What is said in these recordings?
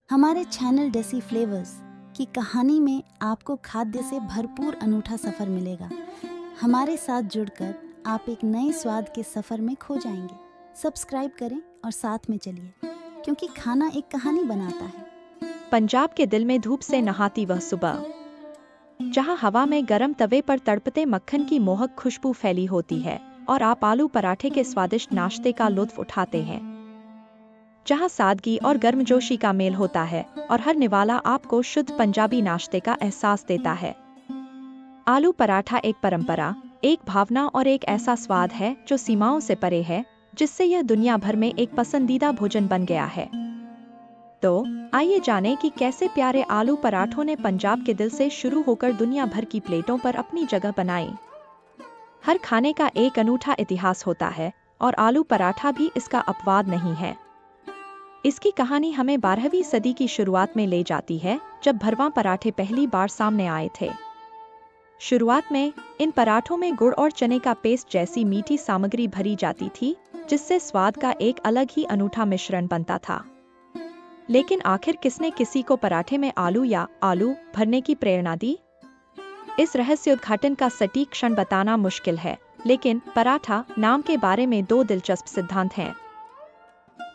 हमारे channel deci flavours की कहानी में आपको खाद्य से भरपूर अनूठा सफ़र मिलेगा। हमारे साथ जुड़कर आप एक नए स्वाद के सफ़र में खो जाएंगे। सब्सक्राइब करें और साथ में चलिए, क्योंकि खाना एक कहानी बनाता है। पंजाब के दिल में धूप से नहाती वह सुबह, जहां हवा में गरम तवे पर तड़पते मक्खन की मोहक खुशबू फैली होती है और आप आलू पराठे के स्वादिष्ट नाश्ते का लुत्फ उठाते हैं। जहां सादगी और गर्मजोशी का मेल होता है और हर निवाला आपको शुद्ध पंजाबी नाश्ते का एहसास देता है। आलू पराठा एक परंपरा, एक भावना और एक ऐसा स्वाद है जो सीमाओं से परे है, जिससे यह दुनिया भर में एक पसंदीदा भोजन बन गया है। तो आइए जानें कि कैसे प्यारे आलू पराठों ने पंजाब के दिल से शुरू होकर दुनिया भर की प्लेटों पर अपनी जगह बनाई। हर खाने का एक अनूठा इतिहास होता है और आलू पराठा भी इसका अपवाद नहीं है। इसकी कहानी हमें 12वीं सदी की शुरुआत में ले जाती है, जब भरवां पराठे पहली बार सामने आए थे। शुरुआत में इन पराठों में गुड़ और चने का पेस्ट जैसी मीठी सामग्री भरी जाती थी, जिससे स्वाद का एक अलग ही अनूठा मिश्रण बनता था। लेकिन आखिर किसने किसी को पराठे में आलू या आलू भरने की प्रेरणा दी? इस रहस्योद्घाटन का सटीक क्षण बताना मुश्किल है, लेकिन पराठा नाम के बारे में दो दिलचस्प सिद्धांत हैं।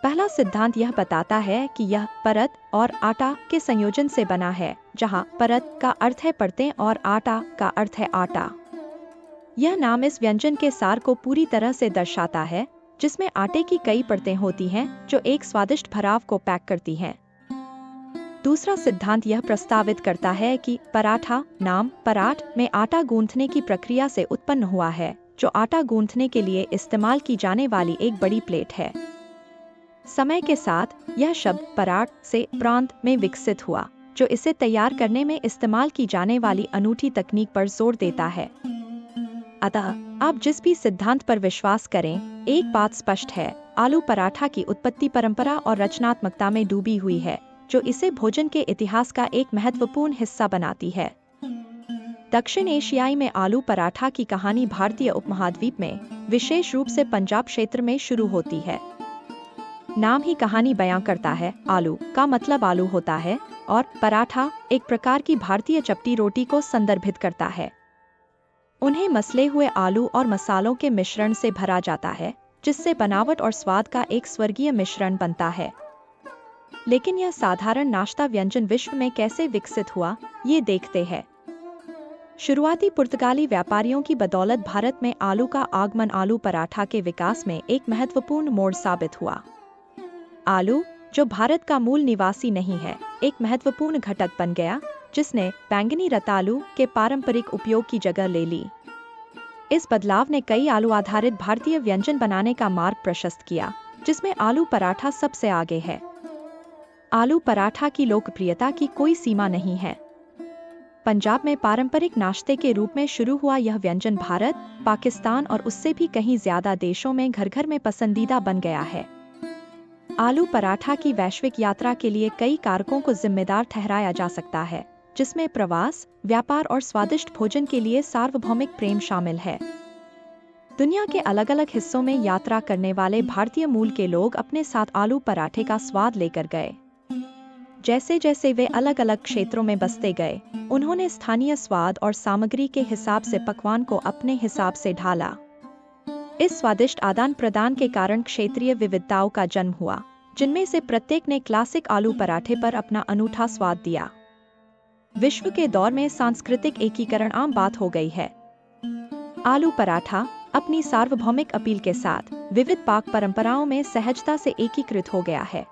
पहला सिद्धांत यह बताता है कि यह परत और आटा के संयोजन से बना है, जहां परत का अर्थ है परतें और आटा का अर्थ है आटा। यह नाम इस व्यंजन के सार को पूरी तरह से दर्शाता है, जिसमें आटे की कई परतें होती हैं जो एक स्वादिष्ट भराव को पैक करती हैं। दूसरा सिद्धांत यह प्रस्तावित करता है कि पराठा नाम पराठ में आटा गूंथने की प्रक्रिया से उत्पन्न हुआ है, जो आटा गूंथने के लिए इस्तेमाल की जाने वाली एक बड़ी प्लेट है। समय के साथ यह शब्द पराठ से प्रांत में विकसित हुआ, जो इसे तैयार करने में इस्तेमाल की जाने वाली अनूठी तकनीक पर जोर देता है। अतः आप जिस भी सिद्धांत पर विश्वास करें, एक बात स्पष्ट है, आलू पराठा की उत्पत्ति परंपरा और रचनात्मकता में डूबी हुई है, जो इसे भोजन के इतिहास का एक महत्वपूर्ण हिस्सा बनाती है। दक्षिण एशियाई में आलू पराठा की कहानी भारतीय उपमहाद्वीप में, विशेष रूप से पंजाब क्षेत्र में शुरू होती है। नाम ही कहानी बयां करता है, आलू का मतलब आलू होता है और पराठा एक प्रकार की भारतीय चपटी रोटी को संदर्भित करता है। उन्हें मसले हुए आलू और मसालों के मिश्रण से भरा जाता है, जिससे बनावट और स्वाद का एक स्वर्गीय मिश्रण बनता है। लेकिन यह साधारण नाश्ता व्यंजन विश्व में कैसे विकसित हुआ, ये देखते हैं। शुरुआती पुर्तगाली व्यापारियों की बदौलत भारत में आलू का आगमन आलू पराठा के विकास में एक महत्वपूर्ण मोड़ साबित हुआ। आलू, जो भारत का मूल निवासी नहीं है, एक महत्वपूर्ण घटक बन गया, जिसने बैंगनी रतालू के पारंपरिक उपयोग की जगह ले ली। इस बदलाव ने कई आलू आधारित भारतीय व्यंजन बनाने का मार्ग प्रशस्त किया, जिसमें आलू पराठा सबसे आगे है। आलू पराठा की लोकप्रियता की कोई सीमा नहीं है। पंजाब में पारंपरिक नाश्ते के रूप में शुरू हुआ यह व्यंजन भारत, पाकिस्तान और उससे भी कहीं ज्यादा देशों में घर घर में पसंदीदा बन गया है। आलू पराठा की वैश्विक यात्रा के लिए कई कारकों को जिम्मेदार ठहराया जा सकता है, जिसमें प्रवास, व्यापार और स्वादिष्ट भोजन के लिए सार्वभौमिक प्रेम शामिल है। दुनिया के अलग अलग हिस्सों में यात्रा करने वाले भारतीय मूल के लोग अपने साथ आलू पराठे का स्वाद लेकर गए। जैसे जैसे वे अलग अलग क्षेत्रों में बसते गए, उन्होंने स्थानीय स्वाद और सामग्री के हिसाब से पकवान को अपने हिसाब से ढाला। इस स्वादिष्ट आदान प्रदान के कारण क्षेत्रीय विविधताओं का जन्म हुआ, जिनमें से प्रत्येक ने क्लासिक आलू पराठे पर अपना अनूठा स्वाद दिया। विश्व के दौर में सांस्कृतिक एकीकरण आम बात हो गई है। आलू पराठा अपनी सार्वभौमिक अपील के साथ विविध पाक परंपराओं में सहजता से एकीकृत हो गया है।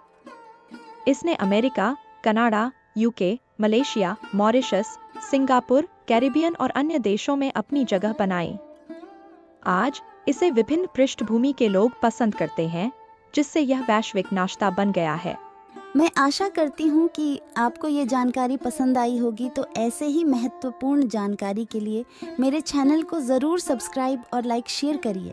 इसने America, Canada, UK, Malaysia, Mauritius, Singapore, Caribbean और अन्य देशों में अपनी जगह बनाई। आज इसे विभिन्न पृष्ठभूमि के लोग पसंद करते हैं, जिससे यह वैश्विक नाश्ता बन गया है। मैं आशा करती हूँ कि आपको ये जानकारी पसंद आई होगी। तो ऐसे ही महत्वपूर्ण जानकारी के लिए मेरे चैनल को ज़रूर सब्सक्राइब और लाइक शेयर करिए।